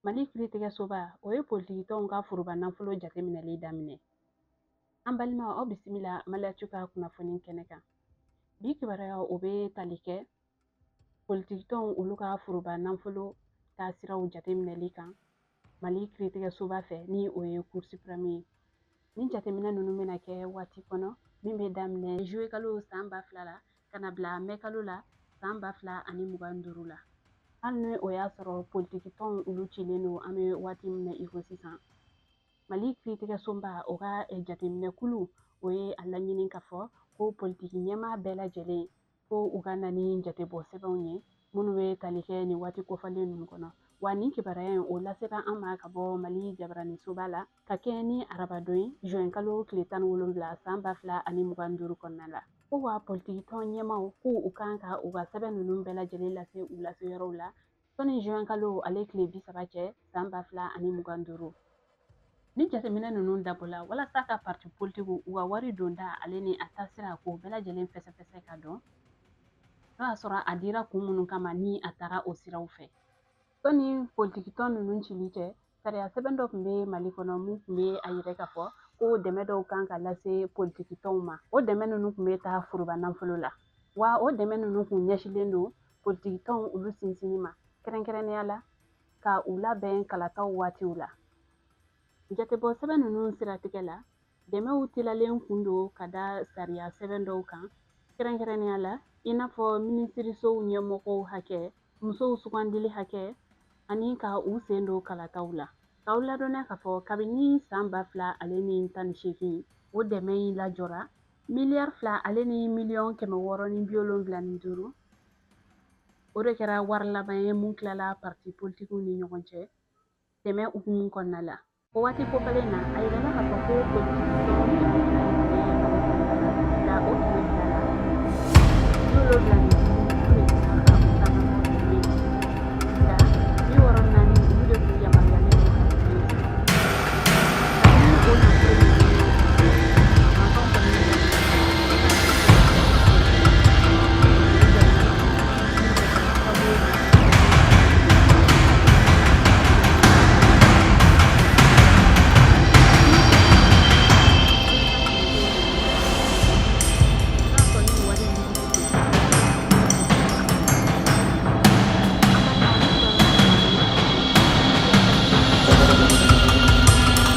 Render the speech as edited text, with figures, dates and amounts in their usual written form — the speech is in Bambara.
Mali kiiritigɛsoba o ye politigitɔnw ka foroba nafolo jateminɛli daminɛ. An balima aw bisimila Maliyacu ka kunnafoni kɛnɛ kan. Bi kibaruya o bɛ tali kɛ politigitɔnw olu ka foroba nafolo taasiraw jateminɛli kan Mali kiiritigɛsoba fɛ ni o ye Cour suprême ye. Ni jateminɛ ninnu bɛna kɛ waati kɔnɔ min bɛ daminɛ juwe kalo san 2000 la ka na bila mɛ kalo la san 2025 la. Hali ni o y'a sɔrɔ politigitɔnw olu cilen don an bɛ waati min na i ko sisan. Mali kiiritigɛsoba o ka jateminɛkulu o ye a laɲini ka fɔ ko politiki ɲɛmaa bɛɛ lajɛlen ko u ka na ni jatebɔ sɛbɛnw ye minnu bɛ tali kɛ nin waati kɔfɛlen ninnu kɔnɔ. Wa nin kibaruya in o lasera an ma ka bɔ Mali jabaranisoba la ka kɛ ni arabadon ye juin kalo tile 17 san 2025 kɔnɔna la. Ko wa politigitɔn ɲɛmaw ko u kan ka u ka sɛbɛn ninnu bɛɛ lajɛlen lase u laseyɔrɔw la sɔnni juin kalo ale tile 30 cɛ san 2025. Ni jateminɛ ninnu dabɔla walasa ka parti politiku u ka wari donda ale ni a taasira k'o bɛɛ lajɛlen fɛsɛfɛsɛ ka dɔn n'o y'a sɔrɔ a dira kun minnu kama ni a taara o siraw fɛ. Sɔnni politigitɔn ninnu cili cɛ sariya sɛbɛn dɔ tun bɛ Mali kɔnɔ mun tun bɛ a yɛrɛ ka fɔ ko dɛmɛ dɔw kan ka lase politigitɔnw ma. O dɛmɛ ninnu tun bɛ taa foroba nafolo la. Wa o dɛmɛ ninnu tun ɲɛsilen don politigitɔnw olu sinsinni ma kɛrɛnkɛrɛnnenya la ka u labɛn kalataw waatiw la. Jatebɔ sɛbɛn ninnu siratigɛ la dɛmɛw telalen kun don ka da sariya sɛbɛn dɔw kan kɛrɛnkɛrɛnnenya la i n'a fɔ minisirisow ɲɛmɔgɔw hakɛ, musow sugandili hakɛ ani ka u sen don kalataw la. K'aw ladɔnniya k'a fɔ kabini san 2018 o dɛmɛ in lajɔra miliyari 2 ale ni miliyɔn 675 o de kɛra wari laban ye mun tilala parti politikiw ni ɲɔgɔn cɛ dɛmɛ hukumu kɔnɔna la. O waati kofɔlen na a yirala k'a fɔ ko politigitɔnw